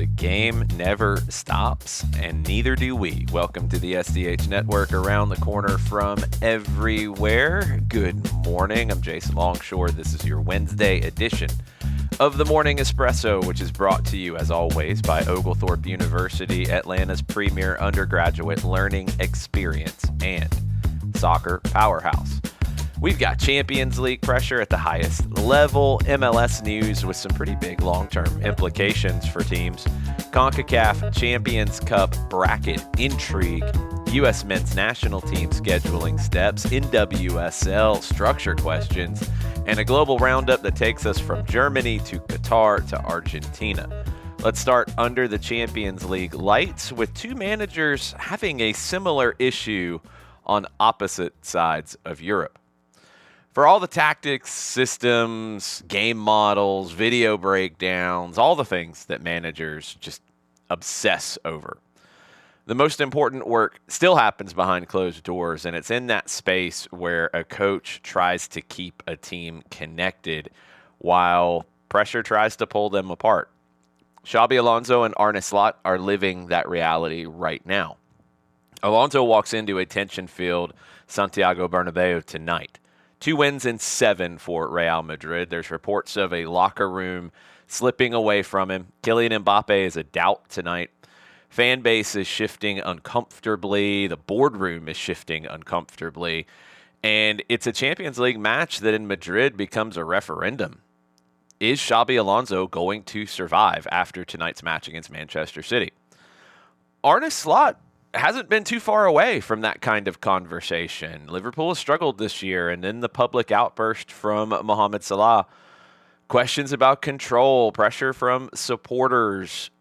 The game never stops, and neither do we. Welcome to the SDH Network, around the corner from everywhere. Good morning. I'm Jason Longshore. This is your Wednesday edition of the Morning Espresso, which is brought to you, as always, by Oglethorpe University, Atlanta's premier undergraduate learning experience and soccer powerhouse. We've got Champions League pressure at the highest level, MLS news with some pretty big long-term implications for teams, Concacaf Champions Cup bracket intrigue, U.S. men's national team scheduling steps, NWSL structure questions, and a global roundup that takes us from Germany to Qatar to Argentina. Let's start under the Champions League lights with two managers having a similar issue on opposite sides of Europe. For all the tactics, systems, game models, video breakdowns, all the things that managers just obsess over, the most important work still happens behind closed doors, and it's in that space where a coach tries to keep a team connected while pressure tries to pull them apart. Xabi Alonso and Arne Slot are living that reality right now. Alonso walks into a tension-filled Santiago Bernabéu tonight. 2 wins in 7 for Real Madrid. There's reports of a locker room slipping away from him. Kylian Mbappé is a doubt tonight. Fan base is shifting uncomfortably. The boardroom is shifting uncomfortably. And it's a Champions League match that in Madrid becomes a referendum. Is Xabi Alonso going to survive after tonight's match against Manchester City? Arne Slot hasn't been too far away from that kind of conversation. Liverpool has struggled this year, and then the public outburst from Mohamed Salah. Questions about control, pressure from supporters.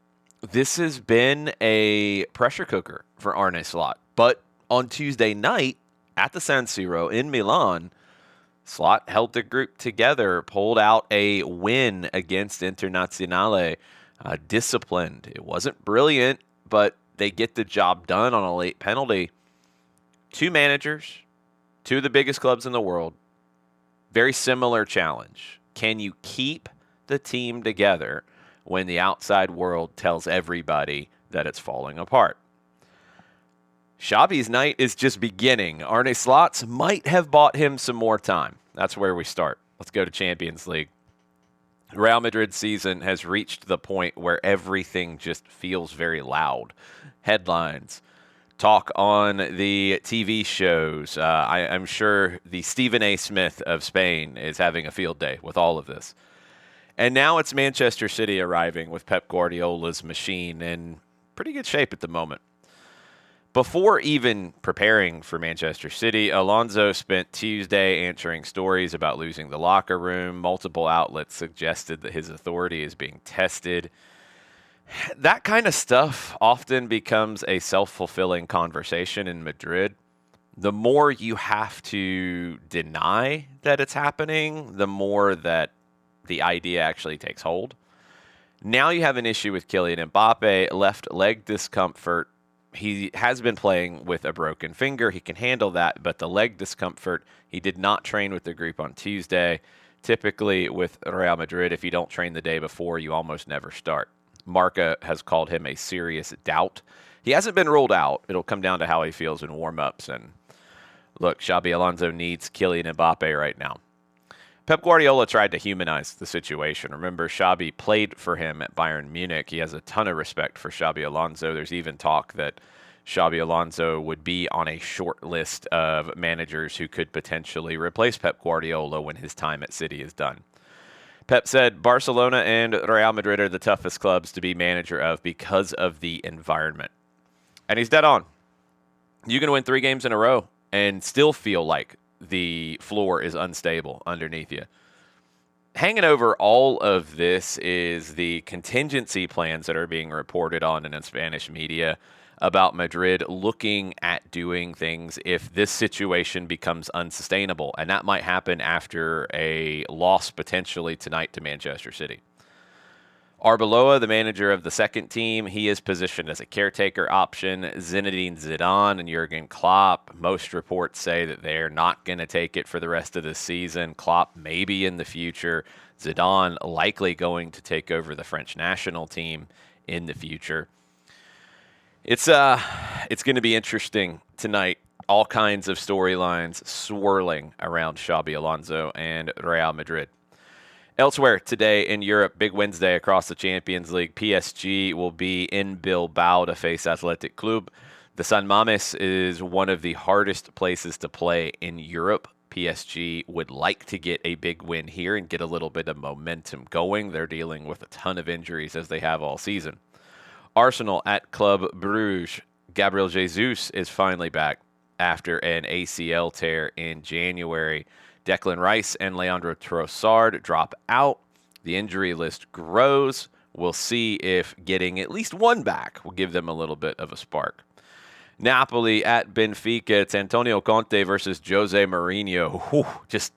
This has been a pressure cooker for Arne Slot. But on Tuesday night at the San Siro in Milan, Slot held the group together, pulled out a win against Internazionale. Disciplined. It wasn't brilliant, but they get the job done on a late penalty. 2 managers, 2 of the biggest clubs in the world. Very similar challenge. Can you keep the team together when the outside world tells everybody that it's falling apart? Xabi's night is just beginning. Arne Slot's might have bought him some more time. That's where we start. Let's go to Champions League. Real Madrid season has reached the point where everything just feels very loud. Headlines, talk on the TV shows. I'm sure the Stephen A. Smith of Spain is having a field day with all of this. And now it's Manchester City arriving with Pep Guardiola's machine in pretty good shape at the moment. Before even preparing for Manchester City, Alonso spent Tuesday answering stories about losing the locker room. Multiple outlets suggested that his authority is being tested. That kind of stuff often becomes a self-fulfilling conversation in Madrid. The more you have to deny that it's happening, the more that the idea actually takes hold. Now you have an issue with Kylian Mbappé, left leg discomfort. He has been playing with a broken finger. He can handle that, but the leg discomfort, he did not train with the group on Tuesday. Typically with Real Madrid, if you don't train the day before, you almost never start. Marca has called him a serious doubt. He hasn't been ruled out. It'll come down to how he feels in warm-ups. And look, Xabi Alonso needs Kylian Mbappé right now. Pep Guardiola tried to humanize the situation. Remember, Xabi played for him at Bayern Munich. He has a ton of respect for Xabi Alonso. There's even talk that Xabi Alonso would be on a short list of managers who could potentially replace Pep Guardiola when his time at City is done. Pep said Barcelona and Real Madrid are the toughest clubs to be manager of because of the environment. And he's dead on. You can win 3 games in a row and still feel like the floor is unstable underneath you. Hanging over all of this is the contingency plans that are being reported on in Spanish media about Madrid looking at doing things if this situation becomes unsustainable. And that might happen after a loss potentially tonight to Manchester City. Arbeloa, the manager of the second team, he is positioned as a caretaker option. Zinedine Zidane and Jurgen Klopp, most reports say that they're not going to take it for the rest of the season. Klopp maybe in the future. Zidane likely going to take over the French national team in the future. It's going to be interesting tonight. All kinds of storylines swirling around Xabi Alonso and Real Madrid. Elsewhere today in Europe, big Wednesday across the Champions League. PSG will be in Bilbao to face Athletic Club. The San Mames is one of the hardest places to play in Europe. PSG would like to get a big win here and get a little bit of momentum going. They're dealing with a ton of injuries as they have all season. Arsenal at Club Brugge. Gabriel Jesus is finally back after an ACL tear in January. Declan Rice and Leandro Trossard drop out. The injury list grows. We'll see if getting at least one back will give them a little bit of a spark. Napoli at Benfica. It's Antonio Conte versus José Mourinho. Whew, just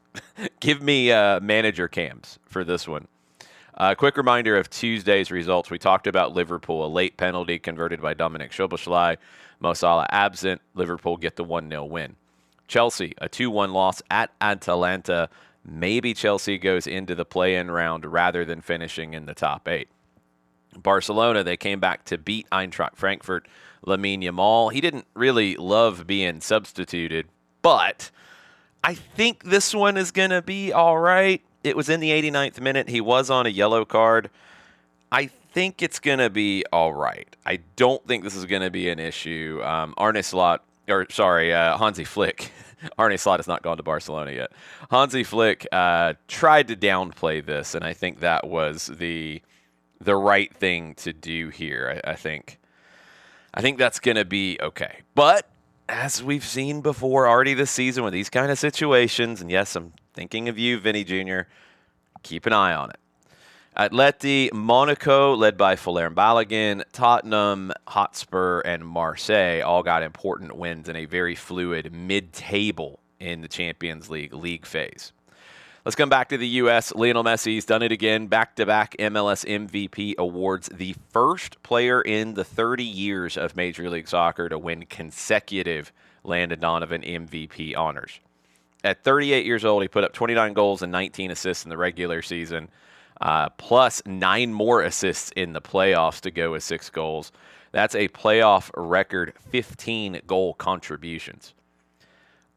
give me manager cams for this one. Quick reminder of Tuesday's results. We talked about Liverpool, a late penalty converted by Dominic Szoboszlai. Mo Salah absent. Liverpool get the 1-0 win. Chelsea, a 2-1 loss at Atalanta. Maybe Chelsea goes into the play-in round rather than finishing in the top 8. Barcelona, they came back to beat Eintracht Frankfurt. Lamine Yamal, he didn't really love being substituted, but I think this one is going to be all right. It was in the 89th minute. He was on a yellow card. I think it's going to be all right. I don't think this is going to be an issue. Hansi Flick. Arne Slot has not gone to Barcelona yet. Hansi Flick tried to downplay this, and I think that was the right thing to do here. I think that's going to be okay. But as we've seen before already this season with these kind of situations, and yes, I'm thinking of you, Vinny Jr., keep an eye on it. Atleti, Monaco, led by Folarin Balogun, Tottenham, Hotspur, and Marseille all got important wins in a very fluid mid-table in the Champions League phase. Let's come back to the U.S. Lionel Messi's done it again. Back-to-back MLS MVP awards, the first player in the 30 years of Major League Soccer to win consecutive Landon Donovan MVP honors. At 38 years old, he put up 29 goals and 19 assists in the regular season, plus 9 more assists in the playoffs to go with 6 goals. That's a playoff record 15 goal contributions.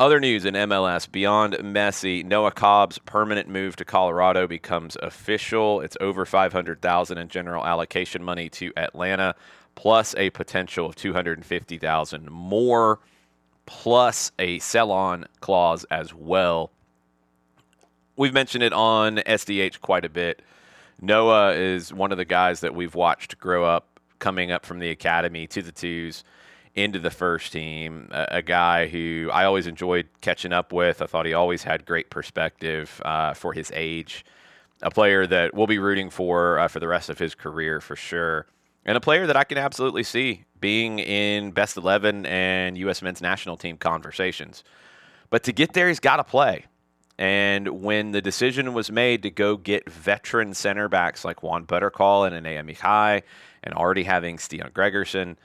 Other news in MLS, beyond Messi, Noah Cobb's permanent move to Colorado becomes official. It's over $500,000 in general allocation money to Atlanta, plus a potential of $250,000 more, plus a sell-on clause as well. We've mentioned it on SDH quite a bit. Noah is one of the guys that we've watched grow up, coming up from the academy to the twos, into the first team, a guy who I always enjoyed catching up with. I thought he always had great perspective for his age, a player that we'll be rooting for the rest of his career for sure, and a player that I can absolutely see being in best 11 and U.S. men's national team conversations. But to get there, he's got to play. And when the decision was made to go get veteran center backs like Juan Buttercall and Anea Mihai, and already having Stian Gregerson,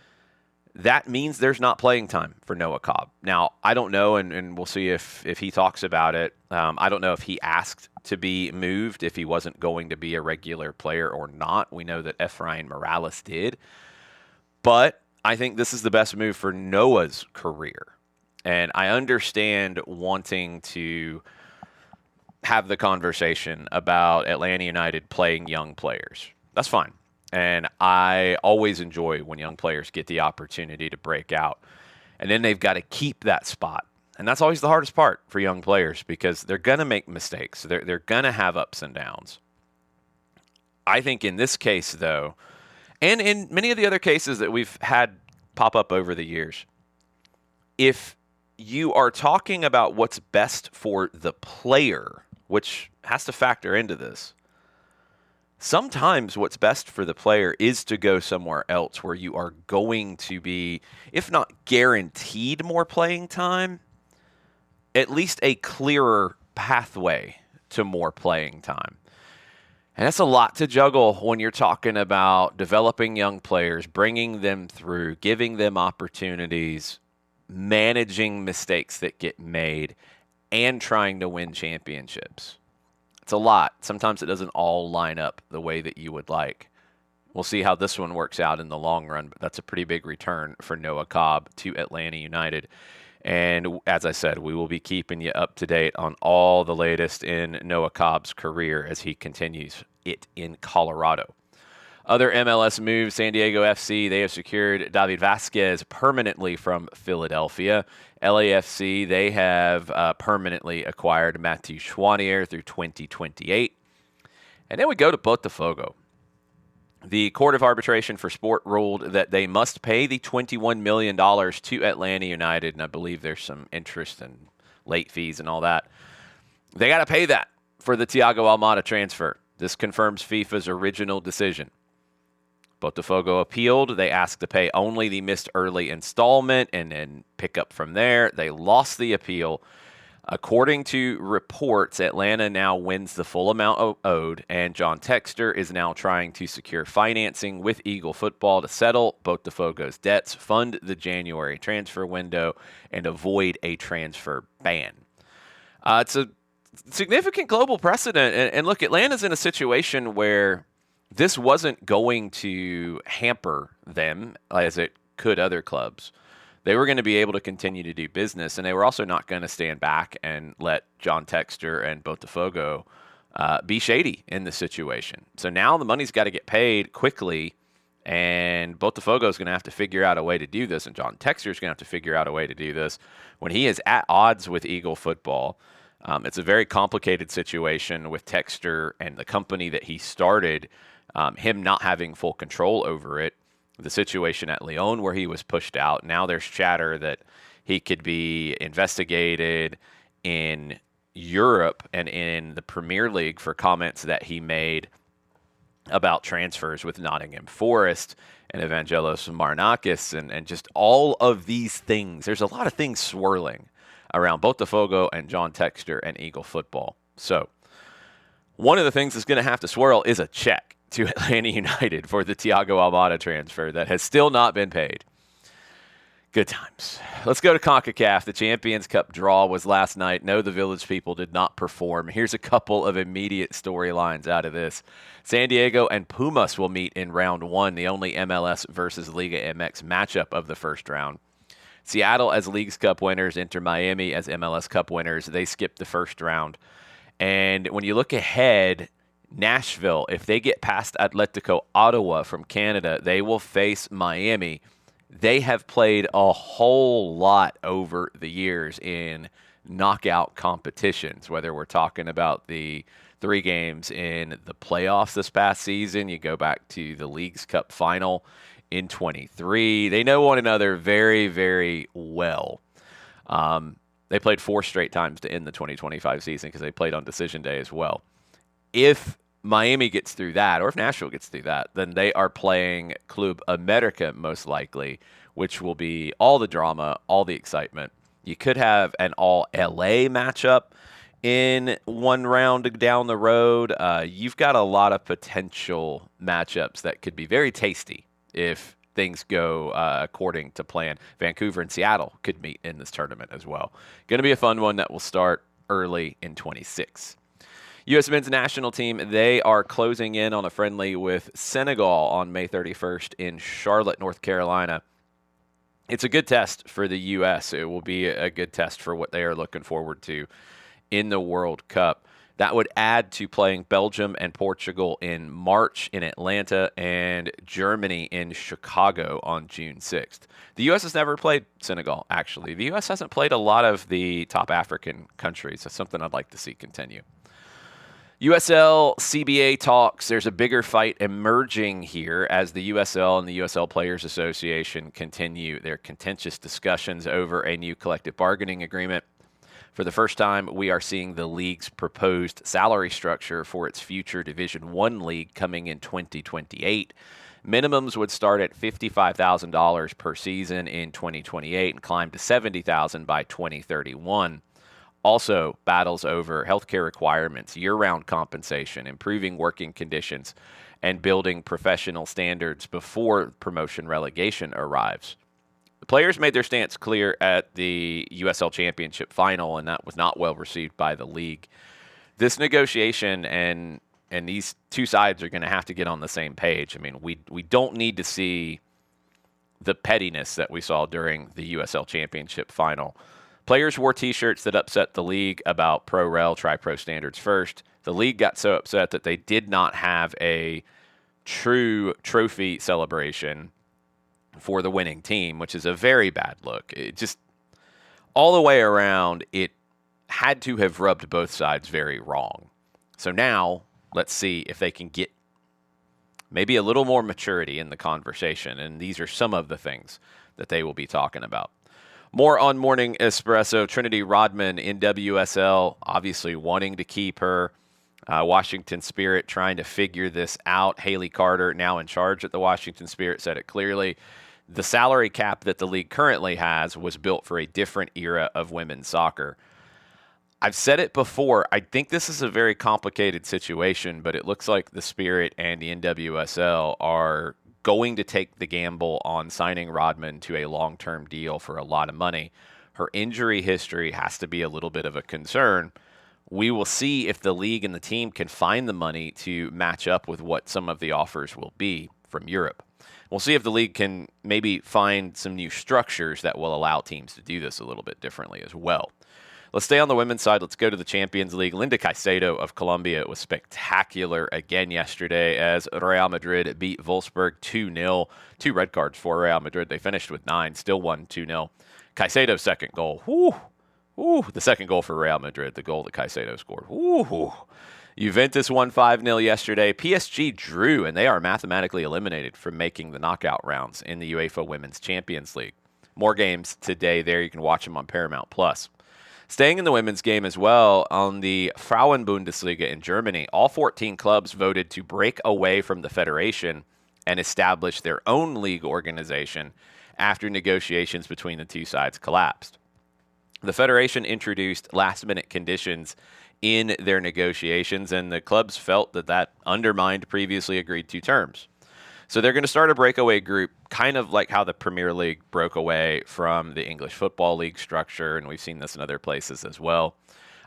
that means there's not playing time for Noah Cobb. Now, I don't know, and we'll see if he talks about it. I don't know if he asked to be moved, if he wasn't going to be a regular player or not. We know that Efrain Morales did. But I think this is the best move for Noah's career. And I understand wanting to have the conversation about Atlanta United playing young players. That's fine. And I always enjoy when young players get the opportunity to break out. And then they've got to keep that spot. And that's always the hardest part for young players because they're going to make mistakes. They're going to have ups and downs. I think in this case, though, and in many of the other cases that we've had pop up over the years, if you are talking about what's best for the player, which has to factor into this, sometimes what's best for the player is to go somewhere else where you are going to be, if not guaranteed more playing time, at least a clearer pathway to more playing time. And that's a lot to juggle when you're talking about developing young players, bringing them through, giving them opportunities, managing mistakes that get made, and trying to win championships. It's a lot. Sometimes it doesn't all line up the way that you would like. We'll see how this one works out in the long run, but that's a pretty big return for Noah Cobb to Atlanta United. And as I said, we will be keeping you up to date on all the latest in Noah Cobb's career as he continues it in Colorado. Other MLS moves, San Diego FC, they have secured David Vasquez permanently from Philadelphia. LAFC, they have permanently acquired Mathieu Chouanier through 2028. And then we go to Botafogo. The Court of Arbitration for Sport ruled that they must pay the $21 million to Atlanta United, and I believe there's some interest and late fees and all that. They got to pay that for the Thiago Almada transfer. This confirms FIFA's original decision. Botafogo appealed. They asked to pay only the missed early installment and then pick up from there. They lost the appeal. According to reports, Atlanta now wins the full amount owed, and John Textor is now trying to secure financing with Eagle Football to settle Botafogo's debts, fund the January transfer window, and avoid a transfer ban. It's a significant global precedent. And look, Atlanta's in a situation where this wasn't going to hamper them as it could other clubs. They were going to be able to continue to do business, and they were also not going to stand back and let John Textor and Botafogo be shady in the situation. So now the money's got to get paid quickly, and Botafogo is going to have to figure out a way to do this, and John Textor is going to have to figure out a way to do this when he is at odds with Eagle Football. It's a very complicated situation with Textor and the company that he started, him not having full control over it. The situation at Lyon where he was pushed out. Now there's chatter that he could be investigated in Europe and in the Premier League for comments that he made about transfers with Nottingham Forest and Evangelos Marinakis and just all of these things. There's a lot of things swirling around Botafogo and John Textor and Eagle Football. So one of the things that's going to have to swirl is a check to Atlanta United for the Thiago Almada transfer that has still not been paid. Good times. Let's go to Concacaf. The Champions Cup draw was last night. No, the Village People did not perform. Here's a couple of immediate storylines out of this. San Diego and Pumas will meet in round one, the only MLS versus Liga MX matchup of the first round. Seattle as Leagues Cup winners enter Miami as MLS Cup winners. They skipped the first round. And when you look ahead, Nashville, if they get past Atletico Ottawa from Canada, they will face Miami. They have played a whole lot over the years in knockout competitions, whether we're talking about the 3 games in the playoffs this past season. You go back to the Leagues Cup final in 23. They know one another very, very well. They played 4 straight times to end the 2025 season because they played on decision day as well. If Miami gets through that, or if Nashville gets through that, then they are playing Club America most likely, which will be all the drama, all the excitement. You could have an all-LA matchup in one round down the road. You've got a lot of potential matchups that could be very tasty if things go according to plan. Vancouver and Seattle could meet in this tournament as well. Going to be a fun one that will start early in 26. U.S. men's national team, they are closing in on a friendly with Senegal on May 31st in Charlotte, North Carolina. It's a good test for the U.S. It will be a good test for what they are looking forward to in the World Cup. That would add to playing Belgium and Portugal in March in Atlanta and Germany in Chicago on June 6th. The U.S. has never played Senegal, actually. The U.S. hasn't played a lot of the top African countries. That's something I'd like to see continue. USL CBA talks. There's a bigger fight emerging here as the USL and the USL Players Association continue their contentious discussions over a new collective bargaining agreement. For the first time, we are seeing the league's proposed salary structure for its future Division I league coming in 2028. Minimums would start at $55,000 per season in 2028 and climb to $70,000 by 2031. Also, battles over healthcare requirements, year-round compensation, improving working conditions, and building professional standards before promotion relegation arrives. The players made their stance clear at the USL Championship final, and that was not well received by the league. This negotiation and and these two sides are going to have to get on the same page. I mean, we don't need to see the pettiness that we saw during the USL Championship final. Players wore T-shirts that upset the league about pro-rel, try-pro standards first. The league got so upset that they did not have a true trophy celebration for the winning team, which is a very bad look. It just, all the way around, it had to have rubbed both sides very wrong. So now, let's see if they can get maybe a little more maturity in the conversation, and these are some of the things that they will be talking about. More on Morning Espresso. Trinity Rodman in WSL, obviously wanting to keep her. Washington Spirit trying to figure this out. Haley Carter, now in charge at the Washington Spirit, said it clearly. The salary cap that the league currently has was built for a different era of women's soccer. I've said it before. I think this is a very complicated situation, but it looks like the Spirit and the NWSL are going to take the gamble on signing Rodman to a long-term deal for a lot of money. Her injury history has to be a little bit of a concern. We will see if the league and the team can find the money to match up with what some of the offers will be from Europe. We'll see if the league can maybe find some new structures that will allow teams to do this a little bit differently as well. Let's stay on the women's side. Let's go to the Champions League. Linda Caicedo of Colombia was spectacular again yesterday as Real Madrid beat Wolfsburg 2-0. 2 red cards for Real Madrid. They finished with 9, still won 2-0. Caicedo's second goal. The second goal for Real Madrid, the goal that Caicedo scored. Juventus won 5-0 yesterday. PSG drew, and they are mathematically eliminated from making the knockout rounds in the UEFA Women's Champions League. More games today there. You can watch them on Paramount+. Staying in the women's game as well, on the Frauenbundesliga in Germany, all 14 clubs voted to break away from the federation and establish their own league organization after negotiations between the two sides collapsed. The federation introduced last-minute conditions in their negotiations, and the clubs felt that undermined previously agreed-to terms. So they're going to start a breakaway group, kind of like how the Premier League broke away from the English Football League structure, and we've seen this in other places as well.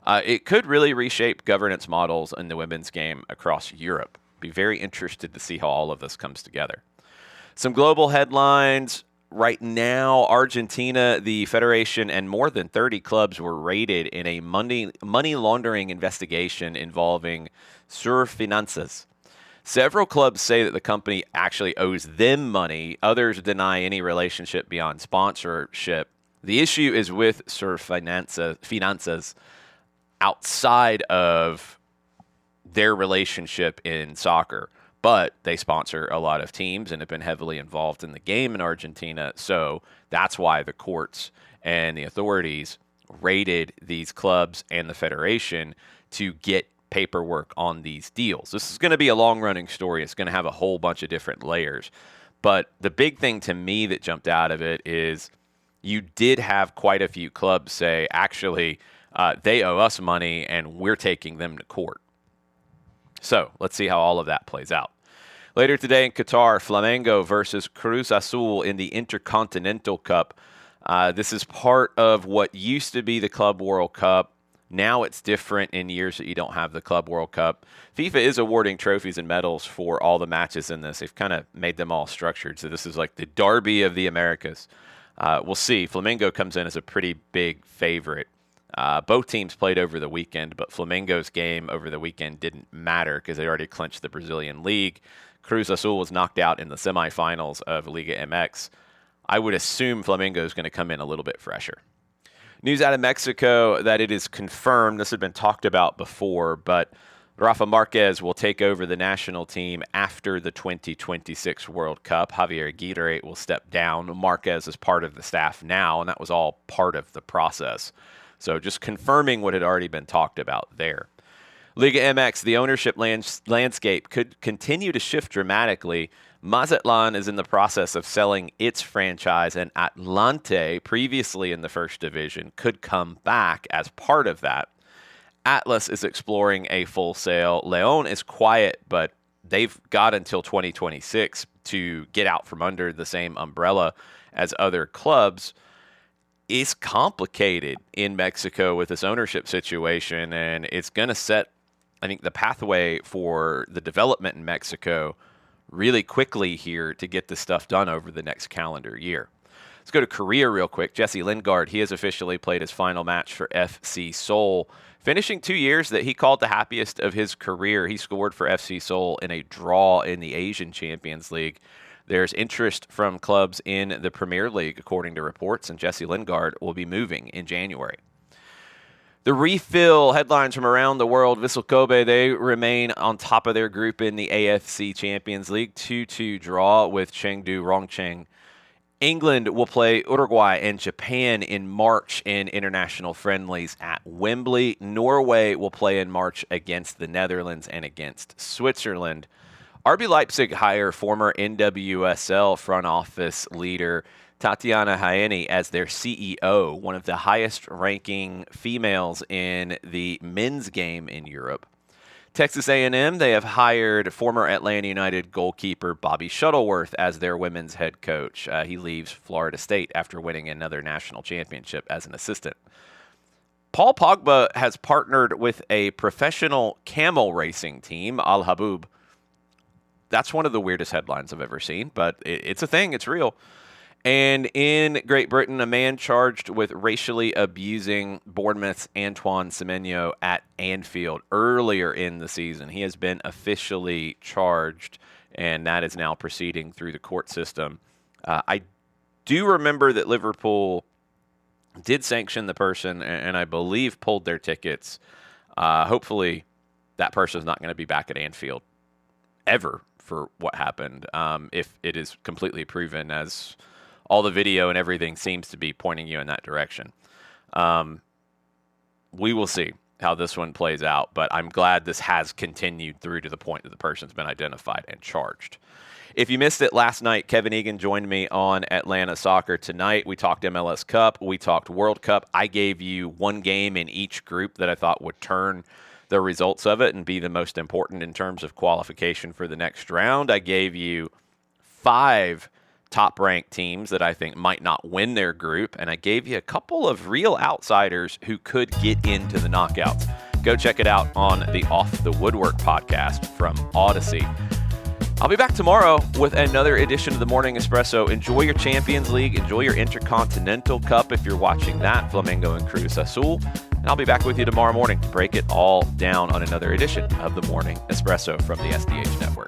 It could really reshape governance models in the women's game across Europe. Be very interested to see how all of this comes together. Some global headlines. Right now, Argentina, the federation, and more than 30 clubs were raided in a money laundering investigation involving Surfinanzas. Several clubs say that the company actually owes them money. Others deny any relationship beyond sponsorship. The issue is with Surfinanzas outside of their relationship in soccer. But they sponsor a lot of teams and have been heavily involved in the game in Argentina. So that's why the courts and the authorities raided these clubs and the federation to get paperwork on these deals. This is going to be a long-running story. It's going to have a whole bunch of different layers. But the big thing to me that jumped out of it is you did have quite a few clubs say, actually, they owe us money and we're taking them to court. So let's see how all of that plays out. Later today in Qatar, Flamengo versus Cruz Azul in the Intercontinental Cup. This is part of what used to be the Club World Cup. Now it's different in years that you don't have the Club World Cup. FIFA is awarding trophies and medals for all the matches in this. They've kind of made them all structured. So this is like the Derby of the Americas. We'll see. Flamengo comes in as a pretty big favorite. Both teams played over the weekend, but Flamengo's game over the weekend didn't matter because they already clinched the Brazilian League. Cruz Azul was knocked out in the semifinals of Liga MX. I would assume Flamengo is going to come in a little bit fresher. News out of Mexico that it is confirmed, this had been talked about before, but Rafa Marquez will take over the national team after the 2026 World Cup. Javier Aguirre will step down. Marquez is part of the staff now, and that was all part of the process. So just confirming what had already been talked about there. Liga MX, the ownership landscape could continue to shift dramatically. Mazatlan is in the process of selling its franchise, and Atlante, previously in the first division, could come back as part of that. Atlas is exploring a full sale. León is quiet, but they've got until 2026 to get out from under the same umbrella as other clubs. It's complicated in Mexico with this ownership situation, and it's going to set I think the pathway for the development in Mexico really quickly here to get this stuff done over the next calendar year. Let's go to Korea real quick. Jesse Lingard, he has officially played his final match for FC Seoul, finishing 2 years that he called the happiest of his career. He scored for FC Seoul in a draw in the Asian Champions League. There's interest from clubs in the Premier League, according to reports, and Jesse Lingard will be moving in January. The refill headlines from around the world. Vissel Kobe, they remain on top of their group in the AFC Champions League. 2-2 draw with Chengdu Rongcheng. England will play Uruguay and Japan in March in international friendlies at Wembley. Norway will play in March against the Netherlands and against Switzerland. RB Leipzig hire former NWSL front office leader Tatiana Haini as their CEO, one of the highest-ranking females in the men's game in Europe. Texas A&M, they have hired former Atlanta United goalkeeper Bobby Shuttleworth as their women's head coach. He leaves Florida State after winning another national championship as an assistant. Paul Pogba has partnered with a professional camel racing team, Al Habub. That's one of the weirdest headlines I've ever seen, but it's a thing. It's real. And in Great Britain, a man charged with racially abusing Bournemouth's Antoine Semenyo at Anfield earlier in the season. He has been officially charged, and that is now proceeding through the court system. I do remember that Liverpool did sanction the person, and I believe pulled their tickets. Hopefully, that person is not going to be back at Anfield ever for what happened, if it is completely proven, as all the video and everything seems to be pointing you in that direction. We will see how this one plays out, but I'm glad this has continued through to the point that the person's been identified and charged. If you missed it last night, Kevin Egan joined me on Atlanta Soccer Tonight. We talked MLS Cup. We talked World Cup. I gave you one game in each group that I thought would turn the results of it and be the most important in terms of qualification for the next round. I gave you 5 top-ranked teams that I think might not win their group, and I gave you a couple of real outsiders who could get into the knockouts. Go check it out on the Off the Woodwork podcast from Odyssey. I'll be back tomorrow with another edition of the Morning Espresso. Enjoy your Champions League. Enjoy your Intercontinental Cup if you're watching that, Flamengo and Cruz Azul. And I'll be back with you tomorrow morning to break it all down on another edition of the Morning Espresso from the SDH Network.